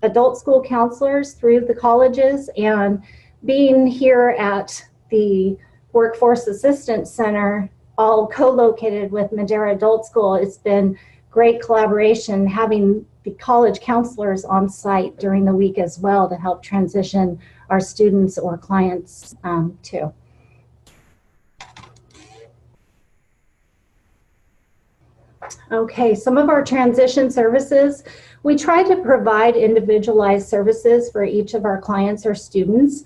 adult school counselors through the colleges, and being here at the Workforce Assistance Center, all co-located with Madera Adult School, it's been great collaboration having the college counselors on site during the week as well to help transition our students or clients too. Okay, some of our transition services, we try to provide individualized services for each of our clients or students.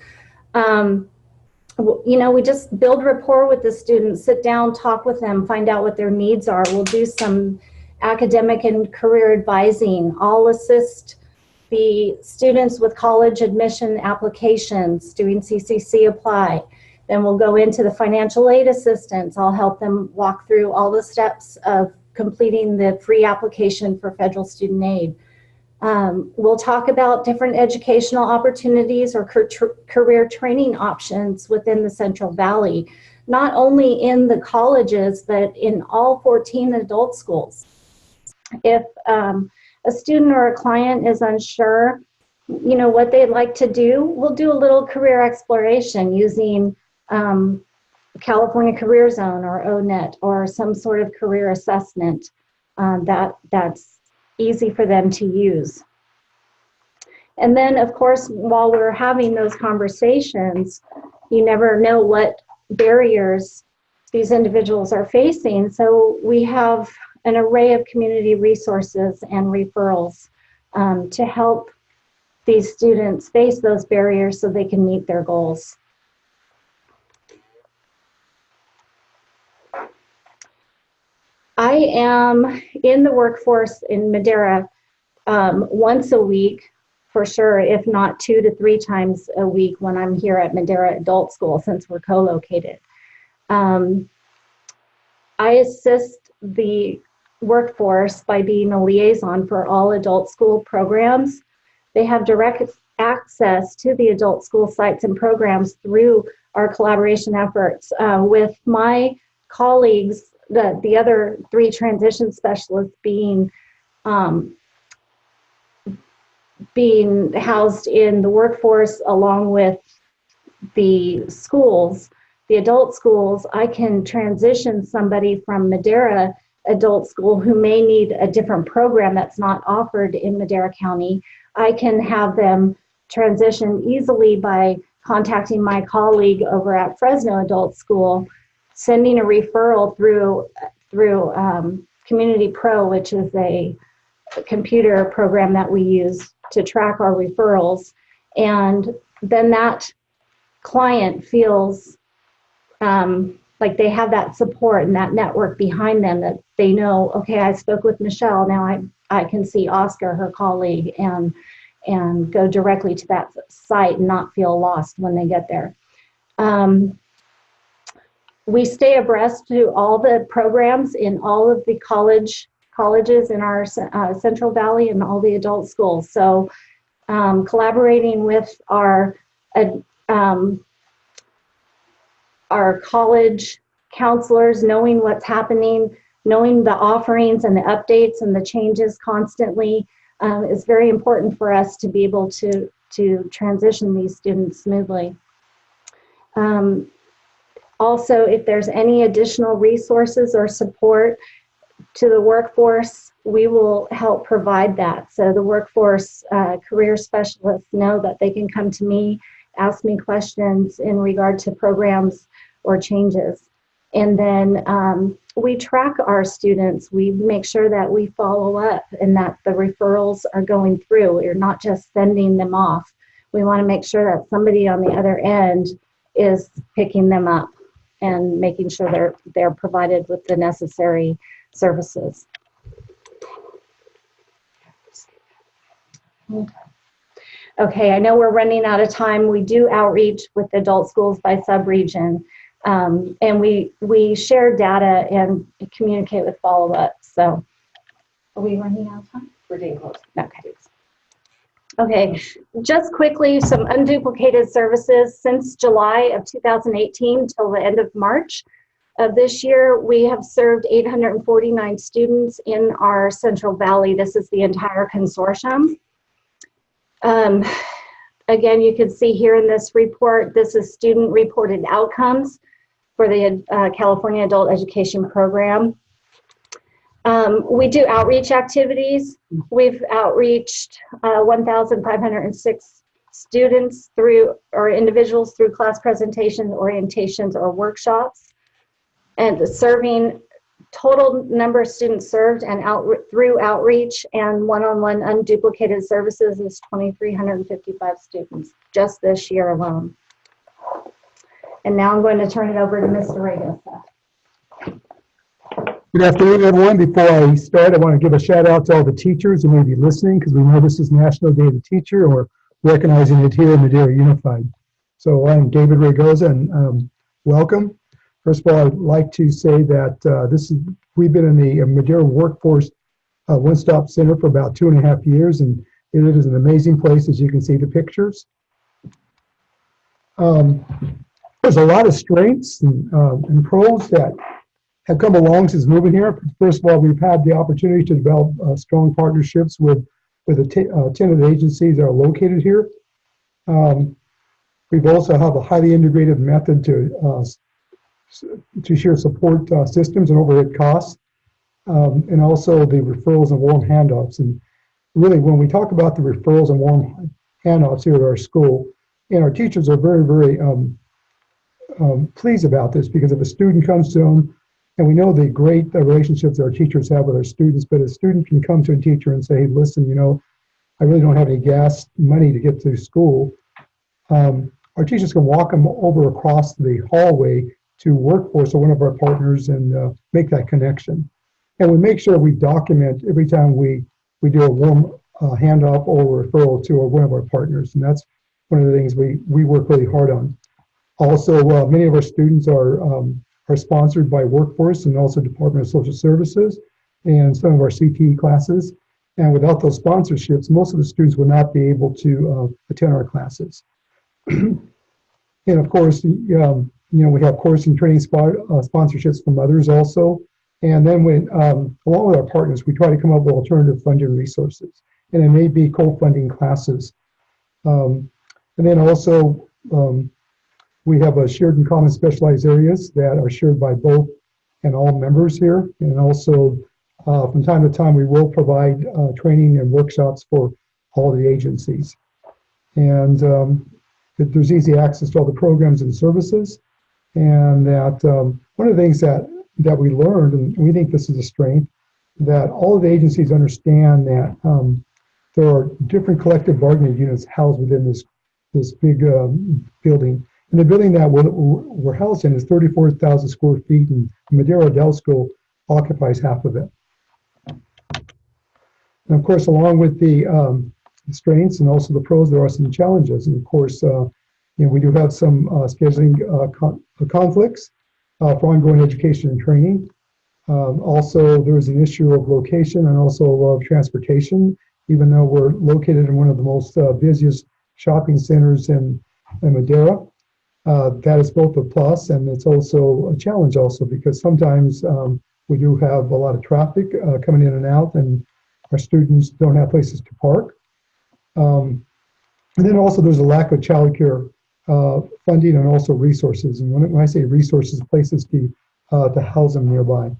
You know, we just build rapport with the students, sit down, talk with them, find out what their needs are. We'll do some academic and career advising. I'll assist the students with college admission applications, doing CCC Apply. Then we'll go into the financial aid assistance. I'll help them walk through all the steps of completing the free application for federal student aid. We'll talk about different educational opportunities or career training options within the Central Valley, not only in the colleges, but in all 14 adult schools. If a student or a client is unsure, you know, what they'd like to do, we'll do a little career exploration using California Career Zone or ONET or some sort of career assessment that's easy for them to use. And then, of course, while we're having those conversations, you never know what barriers these individuals are facing. So we have an array of community resources and referrals to help these students face those barriers so they can meet their goals. I am in the workforce in Madera once a week, for sure, if not 2 to 3 times a week when I'm here at Madera Adult School, since we're co-located. I assist the workforce by being a liaison for all adult school programs. They have direct access to the adult school sites and programs through our collaboration efforts with my colleagues, the other 3 transition specialists being housed in the workforce along with the schools, the adult schools. I can transition somebody from Madera Adult School who may need a different program that's not offered in Madera County. I can have them transition easily by contacting my colleague over at Fresno Adult School, sending a referral through Community Pro, which is a computer program that we use to track our referrals. And then that client feels like they have that support and that network behind them, that they know, okay, I spoke with Michelle, now I can see Oscar, her colleague, and go directly to that site and not feel lost when they get there. We stay abreast to all the programs in all of the colleges in our Central Valley and all the adult schools. So collaborating with our college counselors, knowing what's happening, knowing the offerings and the updates and the changes constantly is very important for us to be able to transition these students smoothly. Also, if there's any additional resources or support to the workforce, we will help provide that. So the workforce career specialists know that they can come to me, ask me questions in regard to programs or changes. And then we track our students. We make sure that we follow up and that the referrals are going through. We're not just sending them off. We want to make sure that somebody on the other end is picking them up and making sure they're provided with the necessary services. Okay, I know we're running out of time. We do outreach with adult schools by sub-region, and we share data and communicate with follow-up. So, are we running out of time? We're getting close. Okay. Okay, just quickly, some unduplicated services. Since July of 2018 till the end of March of this year, we have served 849 students in our Central Valley. This is the entire consortium. Again, you can see here in this report, this is student reported outcomes for the California Adult Education Program. We do outreach activities. We've outreached 1,506 students through, or individuals through class presentations, orientations, or workshops. And serving, total number of students served and through outreach and one-on-one unduplicated services is 2,355 students just this year alone. And now I'm going to turn it over to Mr. Regosa. Good afternoon, everyone. Before I start, I want to give a shout out to all the teachers who may be listening, because we know this is National Day of the Teacher, and we're recognizing it here in Madera Unified. So I'm David Regosa, and welcome. First of all, I'd like to say that we've been in the Madera Workforce One-Stop Center for about 2.5 years, and it is an amazing place, as you can see the pictures. There's a lot of strengths and pros that have come along since moving here. First of all, we've had the opportunity to develop strong partnerships with the tenant agencies that are located here. We've also have a highly integrated method to to share support systems and overhead costs, and also the referrals and warm handoffs. And really, when we talk about the referrals and warm handouts here at our school, and our teachers are very, very pleased about this, because if a student comes to them, and we know the great relationships our teachers have with our students, but a student can come to a teacher and say, hey, listen, you know, I really don't have any gas money to get to school. Our teachers can walk them over across the hallway to Workforce or one of our partners and make that connection. And we make sure we document every time we do a warm handoff or referral to one of our partners. And that's one of the things we work really hard on. Also, many of our students are sponsored by Workforce and also Department of Social Services and some of our CTE classes. And without those sponsorships, most of the students would not be able to attend our classes. And of course, you know, we have course and training sponsorships from others also. And then when, along with our partners, we try to come up with alternative funding resources. And it may be co-funding classes. And then also, we have a shared and common specialized areas that are shared by both and all members here. And also, from time to time, we will provide training and workshops for all the agencies. And there's easy access to all the programs and services. And that one of the things that we learned, and we think this is a strength, that all of the agencies understand that there are different collective bargaining units housed within this big building. And the building that we're housed in is 34,000 square feet, and Madera Adult School occupies half of it. And of course, along with the strengths and also the pros, there are some challenges. And of course, you know, we do have some scheduling conflicts for ongoing education and training. Also, there's an issue of location and also of transportation, even though we're located in one of the most busiest shopping centers in Madera. That is both a plus, and it's also a challenge also, because sometimes we do have a lot of traffic coming in and out, and our students don't have places to park. And then also there's a lack of childcare funding and also resources. And when I say resources, places to house them nearby.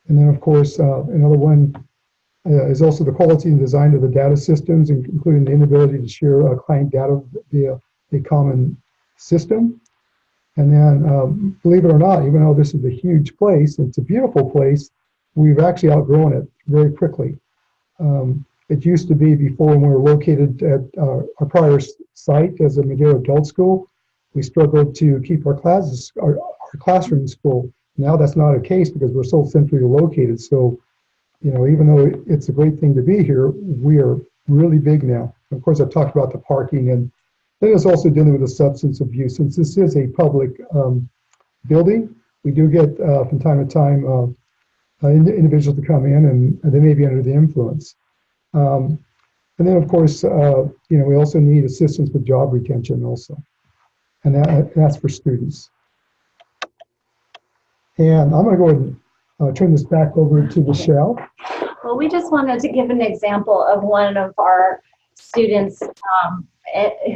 And then of course, another one is also the quality and design of the data systems, including the inability to share client data via a common system. And then, believe it or not, even though this is a huge place, it's a beautiful place, we've actually outgrown it very quickly. It used to be, before, when we were located at our prior site as a Madera Adult School, we struggled to keep our classrooms full. Now that's not a case because we're so centrally located. So, you know, even though it's a great thing to be here, we are really big now. Of course, I've talked about the parking, and then it's also dealing with the substance abuse. Since this is a public building, we do get from time to time individuals to come in, and they may be under the influence. And then, of course, you know, we also need assistance with job retention also, and that's for students. And I'm going to go ahead and turn this back over to Michelle. Well, we just wanted to give an example of one of our students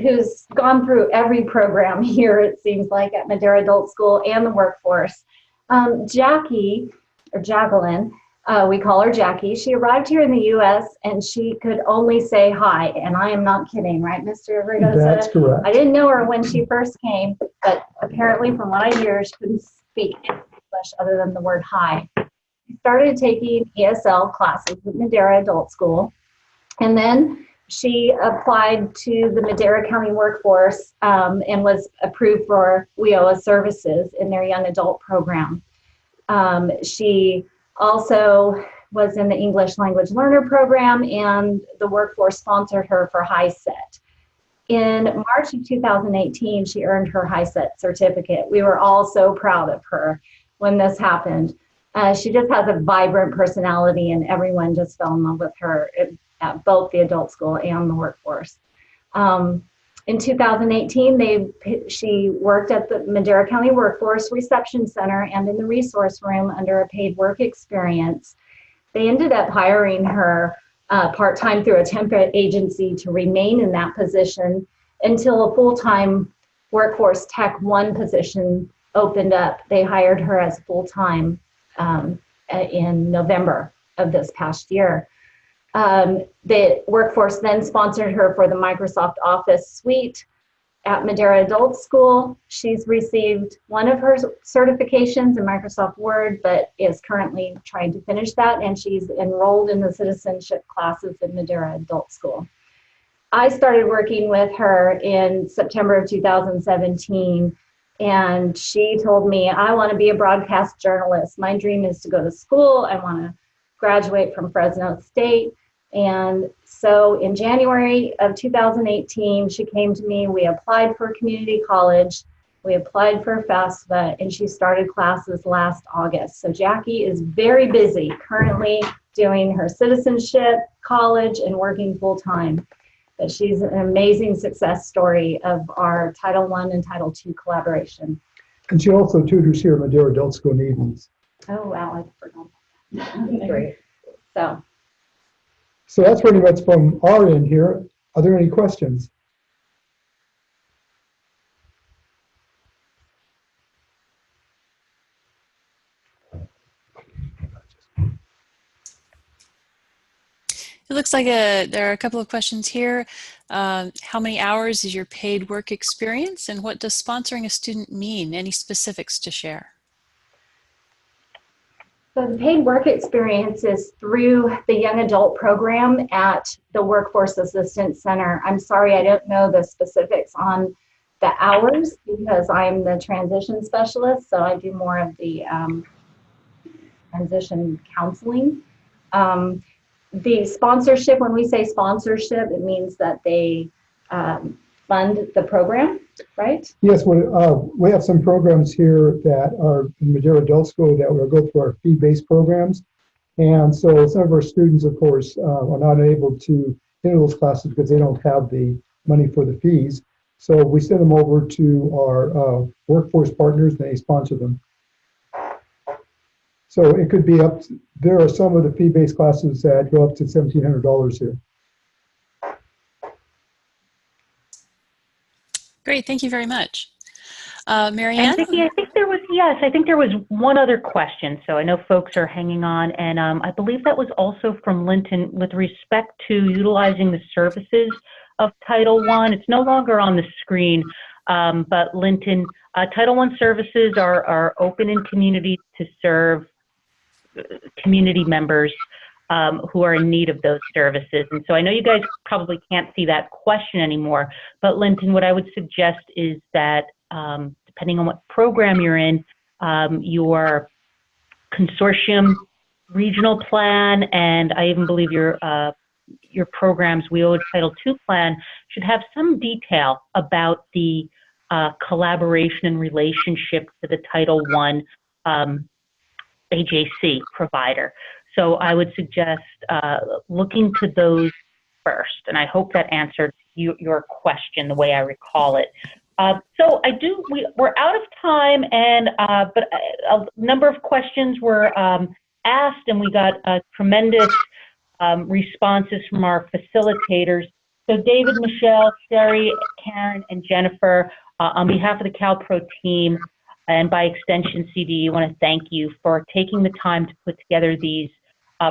who's gone through every program here, it seems like, at Madera Adult School and the Workforce. Jackie, or Jacqueline, we call her Jackie. She arrived here in the U.S. and she could only say hi, and I am not kidding, right, Mr. Rigosa? That's correct. I didn't know her when she first came, but apparently, from what I hear, she couldn't speak English other than the word hi. She started taking ESL classes at Madera Adult School, and then she applied to the Madera County Workforce and was approved for WIOA services in their young adult program. She also was in the English language learner program, and the Workforce sponsored her for HiSET. In March of 2018, she earned her HiSET certificate. We were all so proud of her when this happened. She just has a vibrant personality, and everyone just fell in love with her at both the adult school and the Workforce. In 2018, she worked at the Madera County Workforce Reception Center and in the resource room under a paid work experience. They ended up hiring her part-time through a temp agency to remain in that position until a full-time Workforce Tech 1 position opened up. They hired her as full-time in November of this past year. The workforce then sponsored her for the Microsoft Office suite at Madera Adult School. She's received one of her certifications in Microsoft Word, but is currently trying to finish that, and she's enrolled in the citizenship classes in Madera Adult School. I started working with her in September of 2017, and she told me, I want to be a broadcast journalist. My dream is to go to school. I want to graduate from Fresno State. And so in January of 2018, she came to me. We applied for community college. We applied for FAFSA, and she started classes last August. So Jackie is very busy currently doing her citizenship, college, and working full time. But she's an amazing success story of our Title I and Title II collaboration. And she also tutors here at Madera Adult School in the evenings. Oh, wow, I forgot. Great. So that's pretty much from our end here. Are there any questions? It looks like there are a couple of questions here. How many hours is your paid work experience, and what does sponsoring a student mean? Any specifics to share? So the paid work experience is through the young adult program at the Workforce Assistance Center. I'm sorry, I don't know the specifics on the hours because I'm the transition specialist, so I do more of the transition counseling. The sponsorship, when we say sponsorship, it means that they fund the program, right? Yes, we have some programs here that are in Madera Adult School that will go through our fee-based programs. And so some of our students, of course, are not able to enter those classes because they don't have the money for the fees. So we send them over to our workforce partners, and they sponsor them. So it could be up to, there are some of the fee-based classes that go up to $1,700 here. Great, thank you very much. Marianne? And Vicki, I think there was one other question. So I know folks are hanging on, and I believe that was also from Linton with respect to utilizing the services of Title I. It's no longer on the screen, but Linton, Title I services are open in communities to serve community members who are in need of those services. And so I know you guys probably can't see that question anymore, but Linton, what I would suggest is that depending on what program you're in, your consortium regional plan, and I even believe your program's WIOA Title II plan should have some detail about the collaboration and relationship to the Title I AJC provider. So I would suggest looking to those first, and I hope that answered your question the way I recall it. So we're out of time, and but a number of questions were asked, and we got tremendous responses from our facilitators. So David, Michelle, Sherry, Karen, and Jennifer, on behalf of the CalPro team, and by extension CD, I want to thank you for taking the time to put together these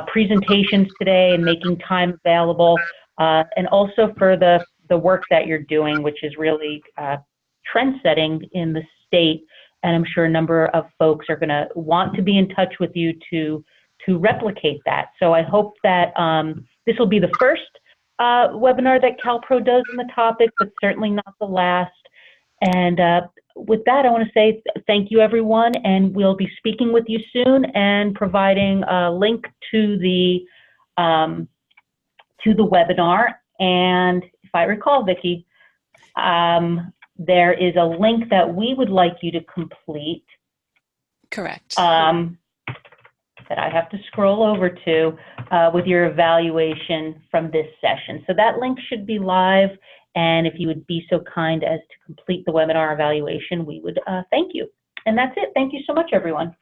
presentations today and making time available, and also for the work that you're doing, which is really trend-setting in the state. And I'm sure a number of folks are going to want to be in touch with you to replicate that. So I hope that this will be the first webinar that CalPro does on the topic, but certainly not the last. And with that, I want to say thank you, everyone, and we'll be speaking with you soon and providing a link to the webinar. And if I recall, Vicki, there is a link that we would like you to complete. Correct. That I have to scroll over to with your evaluation from this session. So that link should be live. And if you would be so kind as to complete the webinar evaluation, we would thank you. And that's it. Thank you so much, everyone.